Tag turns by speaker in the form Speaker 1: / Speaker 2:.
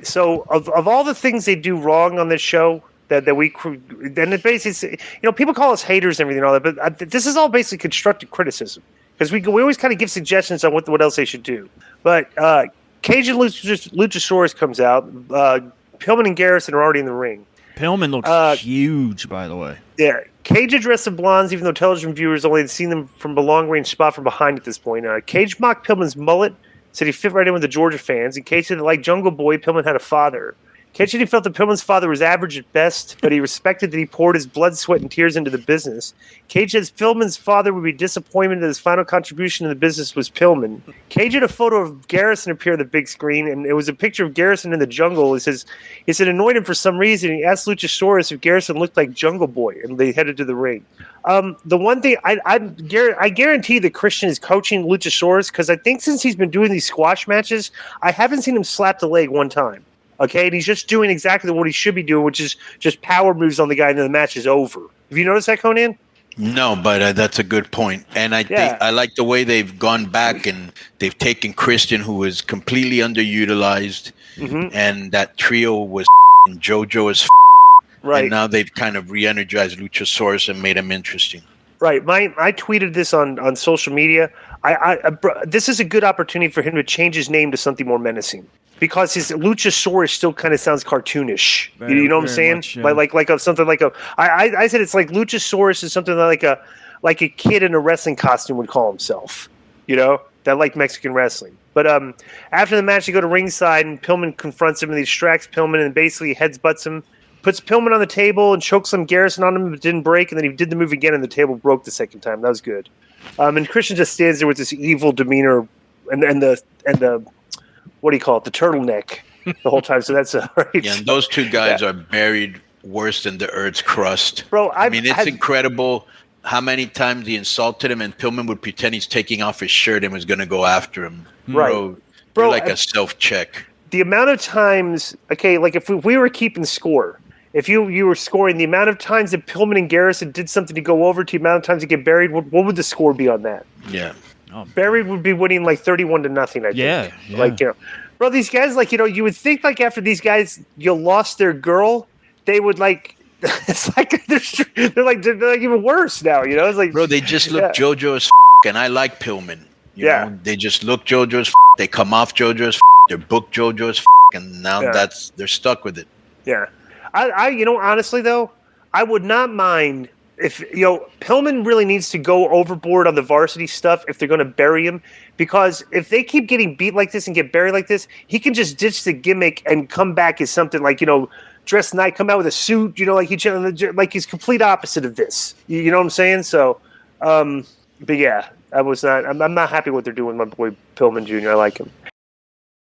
Speaker 1: So of all the things they do wrong on this show, then it basically, people call us haters and everything and all that, but this is all basically constructive criticism because we always kind of give suggestions on what else they should do. But Cajun Luchasaurus comes out. Pillman and Garrison are already in the ring.
Speaker 2: Pillman looks huge, by the way.
Speaker 1: Yeah, Cage addressed the Blondes, even though television viewers only had seen them from a long-range spot from behind at this point. Cage mocked Pillman's mullet, said he fit right in with the Georgia fans, and Cage said that like Jungle Boy, Pillman had a father. Cage said he felt that Pillman's father was average at best, but he respected that he poured his blood, sweat, and tears into the business. Cage says Pillman's father would be disappointed that his final contribution to the business was Pillman. Cage had a photo of Garrison appear on the big screen, and it was a picture of Garrison in the jungle. He said annoyed him for some reason. He asked Luchasaurus if Garrison looked like Jungle Boy, and they headed to the ring. The one thing I guarantee that Christian is coaching Luchasaurus because I think since he's been doing these squash matches, I haven't seen him slap the leg one time. Okay, and he's just doing exactly what he should be doing, which is just power moves on the guy, and then the match is over. Have you noticed that, Konnan?
Speaker 3: No, but that's a good point. And I think I like the way they've gone back and they've taken Christian, who was completely underutilized, and that trio was JoJo is right. And now they've kind of re-energized Luchasaurus and made him interesting.
Speaker 1: Right. I tweeted this on social media. This is a good opportunity for him to change his name to something more menacing. Because his Luchasaurus still kind of sounds cartoonish. You know what I'm saying? Much, yeah. Like something like I said it's like Luchasaurus is something like a kid in a wrestling costume would call himself. That like Mexican wrestling. But after the match, they go to ringside and Pillman confronts him and he distracts Pillman and basically headbutts him, puts Pillman on the table and chokes some Garrison on him, but didn't break. And then he did the move again and the table broke the second time. That was good. And Christian just stands there with this evil demeanor and the what do you call it? The turtleneck the whole time. So that's right.
Speaker 3: Yeah, and those two guys are buried worse than the Earth's crust. Bro, it's incredible how many times he insulted him and Pillman would pretend he's taking off his shirt and was going to go after him.
Speaker 1: Right.
Speaker 3: Bro, like a self-check.
Speaker 1: The amount of times, okay, like if we were keeping score, if you were scoring, the amount of times that Pillman and Garrison did something to go over to the amount of times they get buried, what would the score be on that?
Speaker 3: Yeah.
Speaker 1: Buried would be winning like 31-0, I think.
Speaker 2: Yeah.
Speaker 1: Like, bro, these guys, like, you would think like after these guys, you lost their girl, they would like, it's like they're like even worse now, It's like,
Speaker 3: bro, they just look JoJo as and I like Pillman. You know? They just look JoJo as they come off JoJo as they're booked JoJo as and now they're stuck with it.
Speaker 1: Yeah. I honestly though, I would not mind if Pillman really needs to go overboard on the varsity stuff if they're going to bury him, because if they keep getting beat like this and get buried like this, he can just ditch the gimmick and come back as something like dress night, come out with a suit, like he's complete opposite of this. You know what I'm saying? So, but yeah, I'm not happy what they're doing with my boy Pillman Jr. I like him.